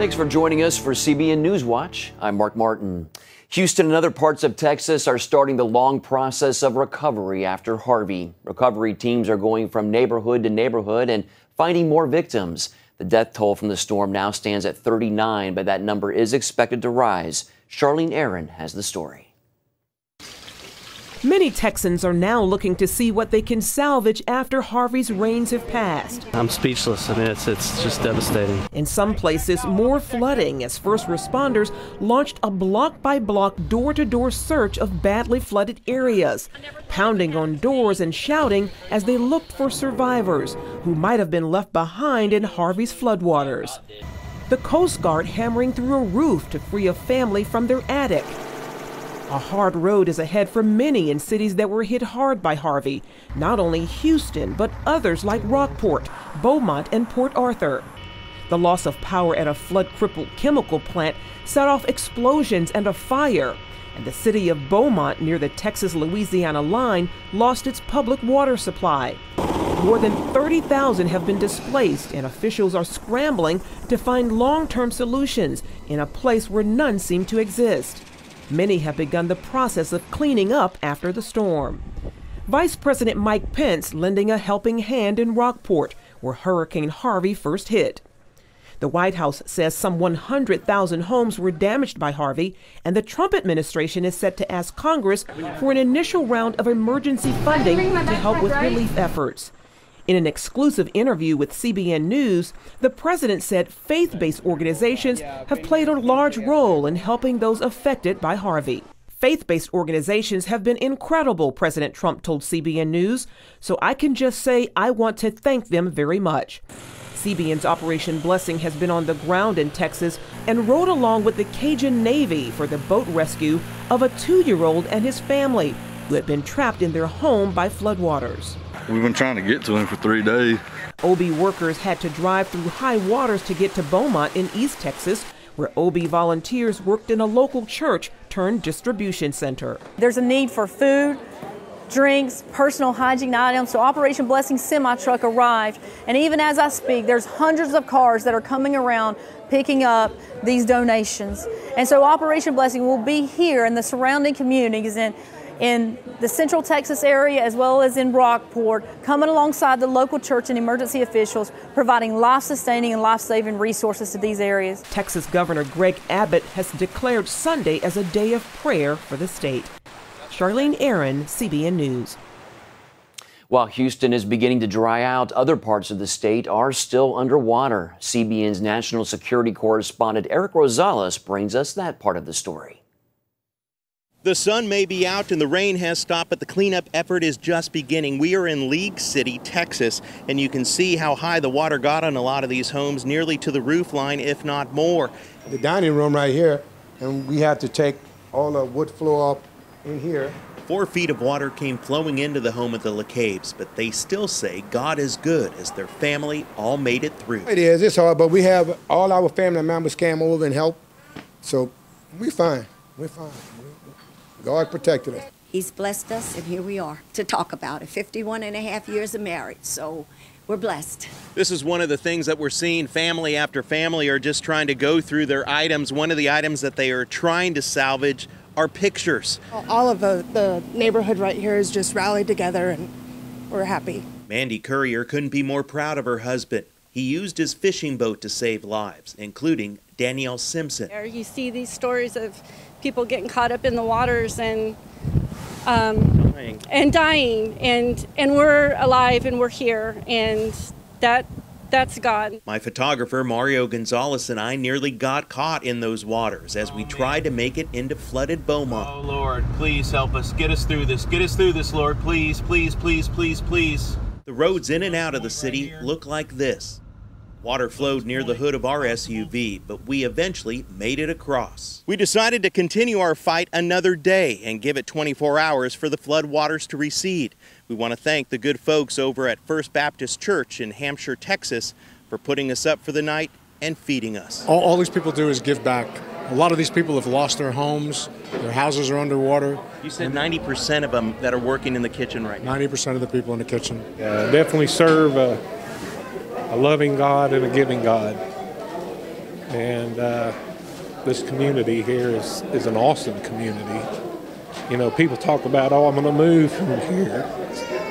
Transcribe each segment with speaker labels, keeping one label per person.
Speaker 1: Thanks for joining us for CBN NewsWatch. I'm Mark Martin. Houston and other parts of Texas are starting the long process of recovery after Harvey. Recovery teams are going from neighborhood to neighborhood and finding more victims. The death toll from the storm now stands at 39, but that number is expected to rise. Charlene Aaron has the story.
Speaker 2: Many Texans are now looking to see what they can salvage after Harvey's rains have passed.
Speaker 3: I'm speechless. I mean, it's just devastating.
Speaker 2: In some places, more flooding as first responders launched a block-by-block, door-to-door search of badly flooded areas, pounding on doors and shouting as they looked for survivors who might have been left behind in Harvey's floodwaters. The Coast Guard hammering through a roof to free a family from their attic. A hard road is ahead for many in cities that were hit hard by Harvey, not only Houston, but others like Rockport, Beaumont, and Port Arthur. The loss of power at a flood-crippled chemical plant set off explosions and a fire, and the city of Beaumont near the Texas-Louisiana line lost its public water supply. More than 30,000 have been displaced, and officials are scrambling to find long-term solutions in a place where none seem to exist. Many have begun the process of cleaning up after the storm. Vice President Mike Pence lending a helping hand in Rockport, where Hurricane Harvey first hit. The White House says some 100,000 homes were damaged by Harvey, and the Trump administration is set to ask Congress for an initial round of emergency funding to help with relief efforts. In an exclusive interview with CBN News, the president said faith-based organizations have played a large role in helping those affected by Harvey. Faith-based organizations have been incredible, President Trump told CBN News, so I can just say I want to thank them very much. CBN's Operation Blessing has been on the ground in Texas and rode along with the Cajun Navy for the boat rescue of a 2-year-old and his family who had been trapped in their home by floodwaters.
Speaker 4: We've been trying to get to him for 3 days.
Speaker 2: OB workers had to drive through high waters to get to Beaumont in East Texas, where OB volunteers worked in a local church turned distribution center.
Speaker 5: There's a need for food, drinks, personal hygiene items, so Operation Blessing semi-truck arrived. And even as I speak, there's hundreds of cars that are coming around picking up these donations. And so Operation Blessing will be here in the surrounding communities in the Central Texas area as well as in Rockport, coming alongside the local church and emergency officials, providing life-sustaining and life-saving resources to these areas.
Speaker 2: Texas Governor Greg Abbott has declared Sunday as a day of prayer for the state. Charlene Aaron, CBN News.
Speaker 1: While Houston is beginning to dry out, other parts of the state are still underwater. CBN's national security correspondent Eric Rosales brings us that part of the story.
Speaker 6: The sun may be out and the rain has stopped, but the cleanup effort is just beginning. We are in League City, Texas, and you can see how high the water got on a lot of these homes, nearly to the roof line, if not more.
Speaker 7: The dining room right here, and we had to take all the wood floor up in here.
Speaker 6: 4 feet of water came flowing into the home of the LeCaves, but they still say God is good as their family all made it through.
Speaker 7: It is, it's hard, but we have all our family members came over and helped, so we're fine, we're fine. God protected us.
Speaker 8: He's blessed us, and here we are to talk about it. 51 and a half years of marriage, so we're blessed.
Speaker 6: This is one of the things that we're seeing. Family after family are just trying to go through their items. One of the items that they are trying to salvage are pictures.
Speaker 9: All of the neighborhood right here is just rallied together, and we're happy.
Speaker 6: Mandy Courier couldn't be more proud of her husband. He used his fishing boat to save lives, including Danielle Simpson.
Speaker 10: You see these stories of people getting caught up in the waters and dying, and we're alive and we're here, and that's God.
Speaker 6: My photographer Mario Gonzalez and I nearly got caught in those waters as we tried to make it into flooded Beaumont.
Speaker 3: Oh Lord, please help us. Get us through this. Get us through this, Lord. Please, please, please, please, please.
Speaker 6: The roads in and out of the city look like this. Water flowed near the hood of our SUV, but we eventually made it across. We decided to continue our fight another day and give it 24 hours for the flood waters to recede. We want to thank the good folks over at First Baptist Church in Hampshire, Texas, for putting us up for the night and feeding us.
Speaker 11: All these people do is give back. A lot of these people have lost their homes, their houses are underwater.
Speaker 6: You said 90% of them that are working in the kitchen right now.
Speaker 11: 90% of the people in the kitchen.
Speaker 12: Definitely serve a loving God and a giving God.
Speaker 11: and this community here is an awesome community. You know, people talk about, oh, I'm going to move from here.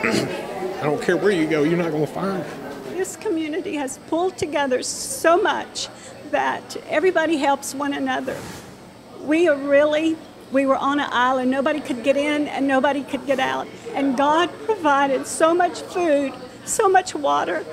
Speaker 11: I don't care where you go, you're not going to find it.
Speaker 12: This community has pulled together so much that everybody helps one another. We were on an island. Nobody could get in and nobody could get out. And God provided so much food, so much water.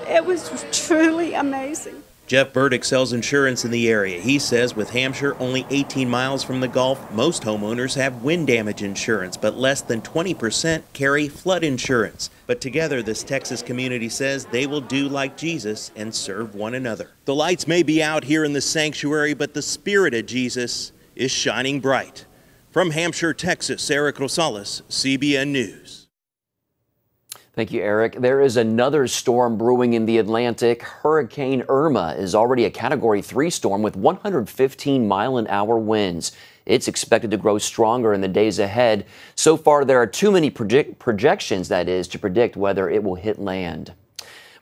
Speaker 12: It was truly amazing.
Speaker 6: Jeff Burdick sells insurance in the area. He says with Hampshire only 18 miles from the Gulf, most homeowners have wind damage insurance, but less than 20% carry flood insurance. But together, this Texas community says they will do like Jesus and serve one another. The lights may be out here in the sanctuary, but the spirit of Jesus is shining bright. From Hampshire, Texas, Eric Rosales, CBN News.
Speaker 1: Thank you, Eric. There is another storm brewing in the Atlantic. Hurricane Irma is already a Category 3 storm with 115-mile-an-hour winds. It's expected to grow stronger in the days ahead. So far, there are too many projections, that is, to predict whether it will hit land.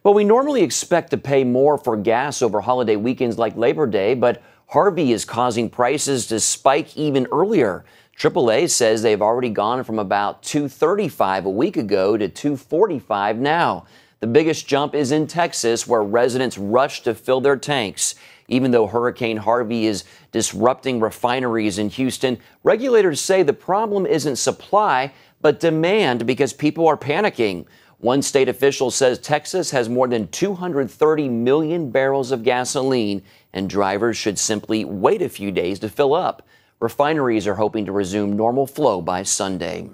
Speaker 1: Well, we normally expect to pay more for gas over holiday weekends like Labor Day, but Harvey is causing prices to spike even earlier. AAA says they've already gone from about $2.35 a week ago to $2.45 now. The biggest jump is in Texas, where residents rush to fill their tanks. Even though Hurricane Harvey is disrupting refineries in Houston, regulators say the problem isn't supply, but demand, because people are panicking. One state official says Texas has more than 230 million barrels of gasoline, and drivers should simply wait a few days to fill up. Refineries are hoping to resume normal flow by Sunday.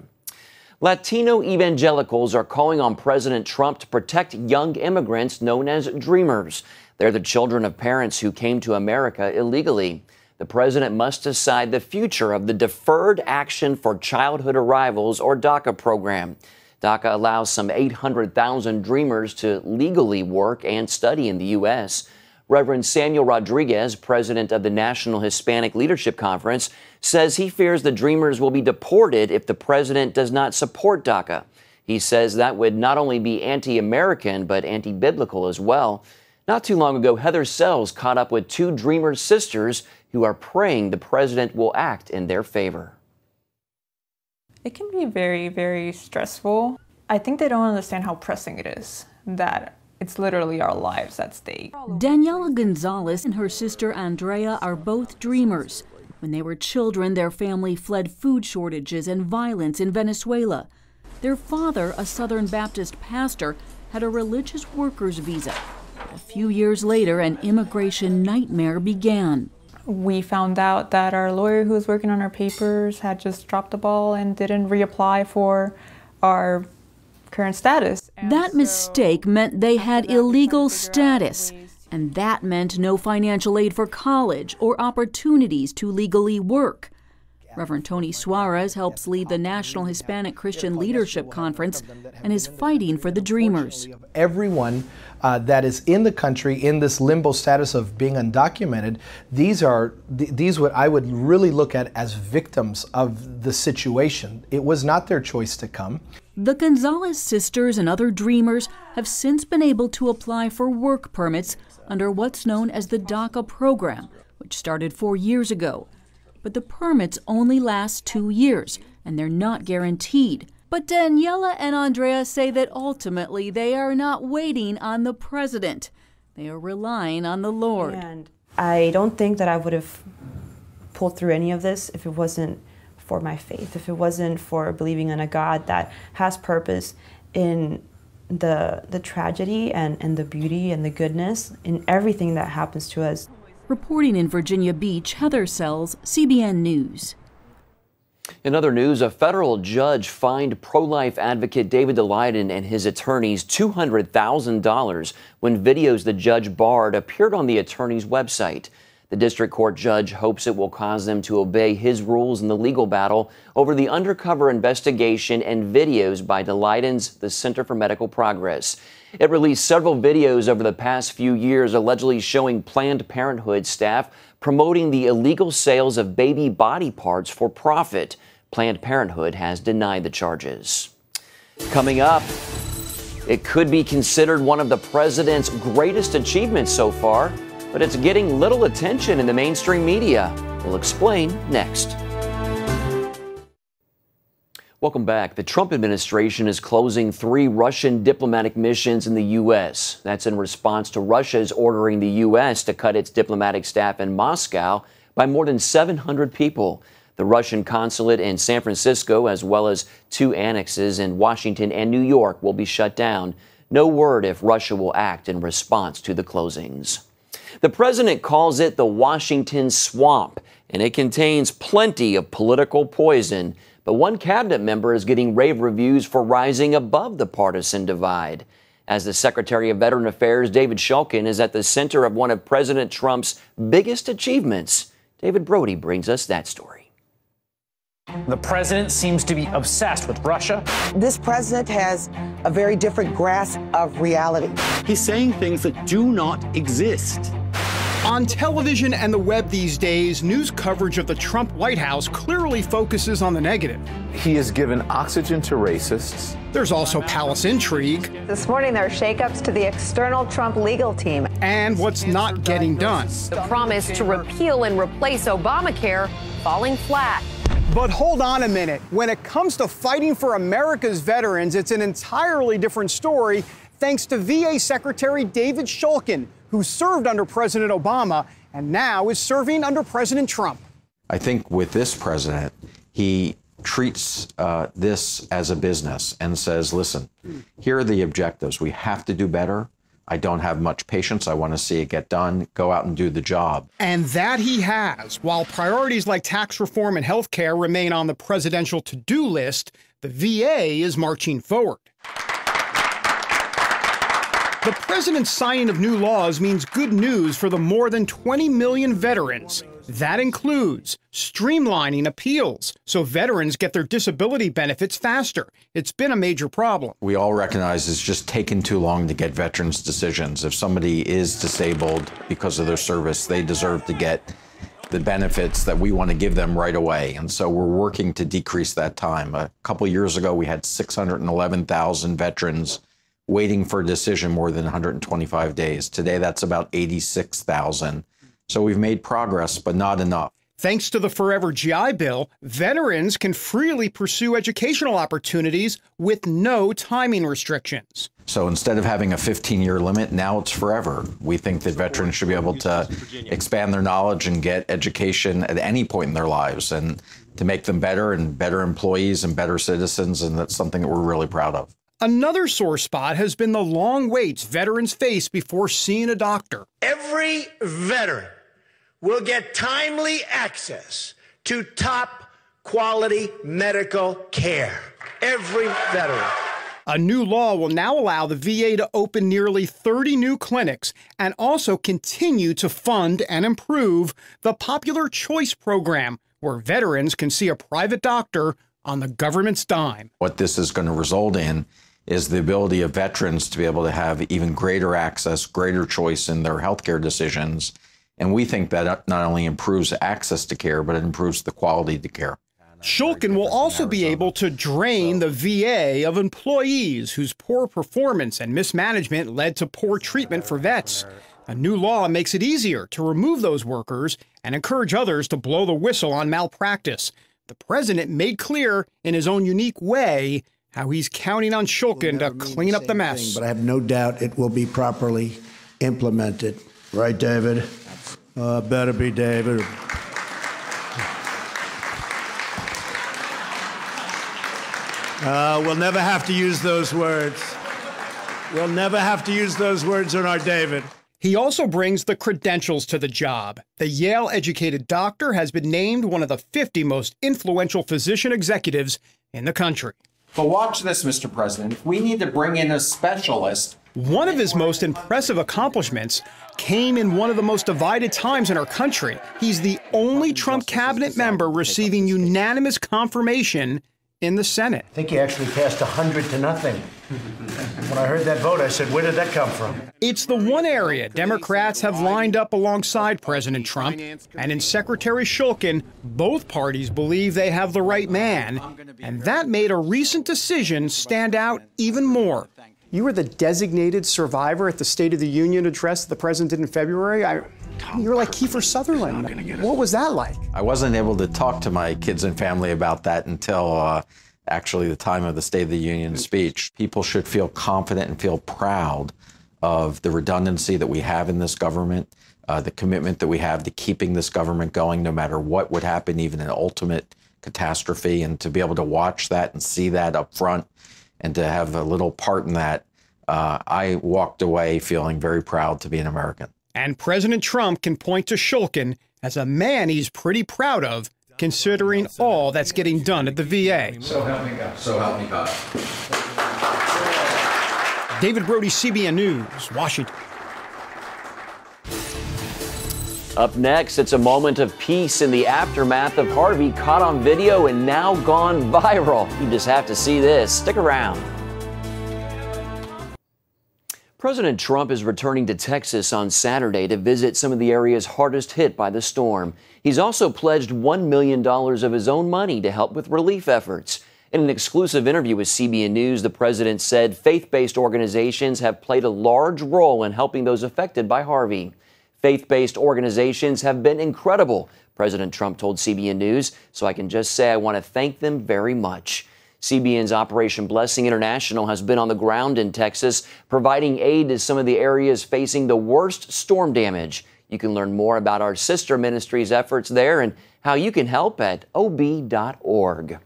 Speaker 1: Latino evangelicals are calling on President Trump to protect young immigrants known as dreamers. They're the children of parents who came to America illegally. The president must decide the future of the Deferred Action for Childhood Arrivals, or DACA program. DACA allows some 800,000 dreamers to legally work and study in the U.S. Reverend Samuel Rodriguez, president of the National Hispanic Leadership Conference, says he fears the dreamers will be deported if the president does not support DACA. He says that would not only be anti-American, but anti-biblical as well. Not too long ago, Heather Sells caught up with two dreamer sisters who are praying the president will act in their favor.
Speaker 13: It can be very, very stressful. I think they don't understand how pressing it is, that it's literally our lives at stake.
Speaker 14: Daniela Gonzalez and her sister Andrea are both dreamers. When they were children, their family fled food shortages and violence in Venezuela. Their father, a Southern Baptist pastor, had a religious worker's visa. A few years later, an immigration nightmare began.
Speaker 13: We found out that our lawyer who was working on our papers had just dropped the ball and didn't reapply for our current status.
Speaker 14: That mistake meant they had illegal status, and that meant no financial aid for college or opportunities to legally work. Reverend Tony Suarez helps lead the National Hispanic Christian Leadership Conference and is fighting for the dreamers.
Speaker 15: Everyone that is in the country in this limbo status of being undocumented, these what I would really look at as victims of the situation. It was not their choice to come.
Speaker 14: The Gonzalez sisters and other dreamers have since been able to apply for work permits under what's known as the DACA program, which started 4 years ago. But the permits only last 2 years, and they're not guaranteed. But Daniela and Andrea say that ultimately they are not waiting on the president. They are relying on the Lord.
Speaker 16: And I don't think that I would have pulled through any of this if it wasn't for my faith, if it wasn't for believing in a God that has purpose in the tragedy and the beauty and the goodness in everything that happens to us.
Speaker 14: Reporting in Virginia Beach, Heather Sells, CBN News.
Speaker 1: In other news, a federal judge fined pro-life advocate David Daleiden and his attorneys $200,000 when videos the judge barred appeared on the attorney's website. The district court judge hopes it will cause them to obey his rules in the legal battle over the undercover investigation and videos by Daleiden's The Center for Medical Progress. It released several videos over the past few years allegedly showing Planned Parenthood staff promoting the illegal sales of baby body parts for profit. Planned Parenthood has denied the charges. Coming up, it could be considered one of the president's greatest achievements so far. but it's getting little attention in the mainstream media. We'll explain next. Welcome back. The Trump administration is closing 3 Russian diplomatic missions in the U.S. That's in response to Russia's ordering the U.S. to cut its diplomatic staff in Moscow by more than 700 people. The Russian consulate in San Francisco, as well as 2 annexes in Washington and New York, will be shut down. No word if Russia will act in response to the closings. The president calls it the Washington swamp, and it contains plenty of political poison. But one cabinet member is getting rave reviews for rising above the partisan divide. As the Secretary of Veteran Affairs, David Shulkin, is at the center of one of President Trump's biggest achievements. David Brody brings us that story.
Speaker 17: The president seems to be obsessed with Russia.
Speaker 18: This president has a very different grasp of reality.
Speaker 19: He's saying things that do not exist.
Speaker 20: On television and the web these days, news coverage of the Trump White House clearly focuses on the negative.
Speaker 21: He has given oxygen to racists.
Speaker 20: There's also palace intrigue.
Speaker 22: This morning, there are shakeups to the external Trump legal team.
Speaker 20: And what's not getting done.
Speaker 23: The promise to repeal and replace Obamacare falling flat.
Speaker 20: But hold on a minute. When it comes to fighting for America's veterans, it's an entirely different story, thanks to VA Secretary David Shulkin, who served under President Obama and now is serving under President Trump.
Speaker 24: I think with this president, he treats this as a business and says, listen, here are the objectives. We have to do better. I don't have much patience. I want to see it get done. Go out and do the job.
Speaker 20: And that he has. While priorities like tax reform and health care remain on the presidential to-do list, the VA is marching forward. The president's signing of new laws means good news for the more than 20 million veterans. That includes streamlining appeals so veterans get their disability benefits faster. It's been a major problem.
Speaker 24: We all recognize it's just taken too long to get veterans' decisions. If somebody is disabled because of their service, they deserve to get the benefits that we want to give them right away. And so we're working to decrease that time. A couple years ago, we had 611,000 veterans waiting for a decision more than 125 days. Today, that's about 86,000. So we've made progress, but not enough.
Speaker 20: Thanks to the Forever GI Bill, veterans can freely pursue educational opportunities with no timing restrictions.
Speaker 24: So instead of having a 15-year limit, now it's forever. We think that veterans should be able to expand their knowledge and get education at any point in their lives, and to make them better and better employees and better citizens, and that's something that we're really proud of.
Speaker 20: Another sore spot has been the long waits veterans face before seeing a doctor.
Speaker 25: Every veteran will get timely access to top quality medical care. Every veteran.
Speaker 20: A new law will now allow the VA to open nearly 30 new clinics and also continue to fund and improve the Popular Choice program, where veterans can see a private doctor on the government's dime.
Speaker 24: What this is going to result in is the ability of veterans to be able to have even greater access, greater choice in their healthcare decisions. And we think that not only improves access to care, but it improves the quality of care.
Speaker 20: Shulkin will also be able to drain the VA of employees whose poor performance and mismanagement led to poor treatment for vets. A new law makes it easier to remove those workers and encourage others to blow the whistle on malpractice. The president made clear in his own unique way how he's counting on Shulkin to clean up the mess.
Speaker 26: But I have no doubt it will be properly implemented. Right, David? Better be David. We'll never have to use those words. We'll never have to use those words on our David.
Speaker 20: He also brings the credentials to the job. The Yale-educated doctor has been named one of the 50 most influential physician executives in the country.
Speaker 27: But watch this, Mr. President. If we need to bring in a specialist.
Speaker 20: One of his most impressive accomplishments came in one of the most divided times in our country. He's the only Trump cabinet member receiving unanimous confirmation in the Senate.
Speaker 26: I think he actually passed 100-0. When I heard that vote, I said, where did that come from?
Speaker 20: It's the one area Democrats have lined up alongside President Trump, and in Secretary Shulkin, both parties believe they have the right man, and that made a recent decision stand out even more. You were the designated survivor at the State of the Union address the president did in February. You were like Kiefer Sutherland. What was that like?
Speaker 24: I wasn't able to talk to my kids and family about that until actually the time of the State of the Union speech. People should feel confident and feel proud of the redundancy that we have in this government, the commitment that we have to keeping this government going no matter what would happen, even an ultimate catastrophe, and to be able to watch that and see that up front and to have a little part in that, I walked away feeling very proud to be an American.
Speaker 20: And President Trump can point to Shulkin as a man he's pretty proud of, considering all that's getting done at the VA.
Speaker 21: So help me God. So help me God.
Speaker 20: David Brody, CBN News, Washington.
Speaker 1: Up next, it's a moment of peace in the aftermath of Harvey, caught on video and now gone viral. You just have to see this. Stick around. President Trump is returning to Texas on Saturday to visit some of the areas hardest hit by the storm. He's also pledged $1 million of his own money to help with relief efforts. In an exclusive interview with CBN News, the president said faith-based organizations have played a large role in helping those affected by Harvey. Faith-based organizations have been incredible, President Trump told CBN News, so I can just say I want to thank them very much. CBN's Operation Blessing International has been on the ground in Texas, providing aid to some of the areas facing the worst storm damage. You can learn more about our sister ministry's efforts there and how you can help at ob.org.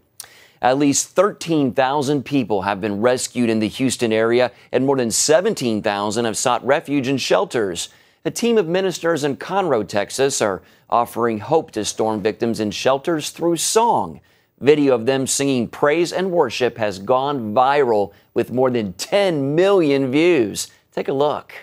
Speaker 1: At least 13,000 people have been rescued in the Houston area, and more than 17,000 have sought refuge in shelters. A team of ministers in Conroe, Texas, are offering hope to storm victims in shelters through song. Video of them singing praise and worship has gone viral with more than 10 million views. Take a look.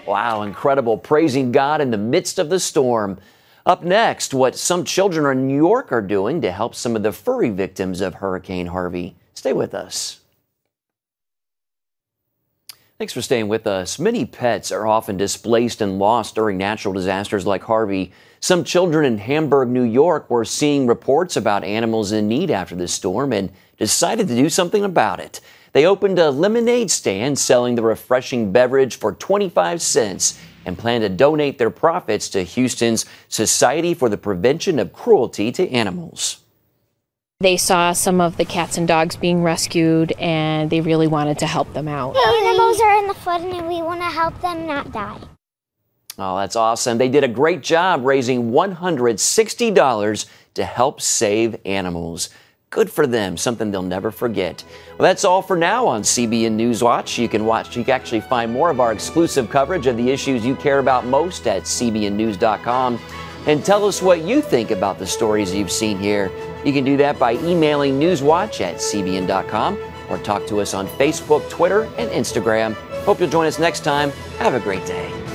Speaker 1: Wow, incredible. Praising God in the midst of the storm. Up next, what some children in New York are doing to help some of the furry victims of Hurricane Harvey. Stay with us. Thanks for staying with us. Many pets are often displaced and lost during natural disasters like Harvey. Some children in Hamburg, New York were seeing reports about animals in need after the storm and decided to do something about it. They opened a lemonade stand selling the refreshing beverage for 25 cents and plan to donate their profits to Houston's Society for the Prevention of Cruelty to Animals.
Speaker 2: They saw some of the cats and dogs being rescued, and they really wanted to help them out.
Speaker 4: Animals are in the flood, and we want to help them not die.
Speaker 1: Oh, that's awesome. They did a great job raising $160 to help save animals. Good for them, something they'll never forget. Well, that's all for now on CBN NewsWatch. You can actually find more of our exclusive coverage of the issues you care about most at cbnnews.com. And tell us what you think about the stories you've seen here. You can do that by emailing newswatch@cbn.com or talk to us on Facebook, Twitter, and Instagram. Hope you'll join us next time. Have a great day.